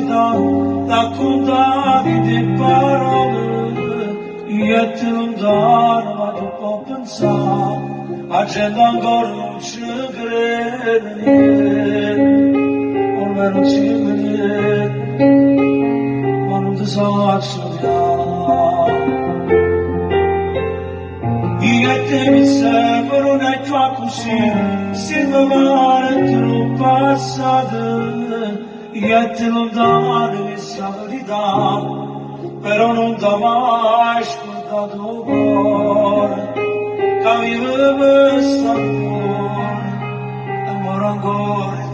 da raccontavi di parole, io te lontano ma tu puoi pensare, la gente ancora non ci crede niente, ormai non ci crede niente, ma non ti so accettare. Io e te mi sembra una tua così, sembra male troppo passata, io e te lontano mi sa verità, però non t'ho mai ascoltato cuore, che vive questo amore, amore ancora.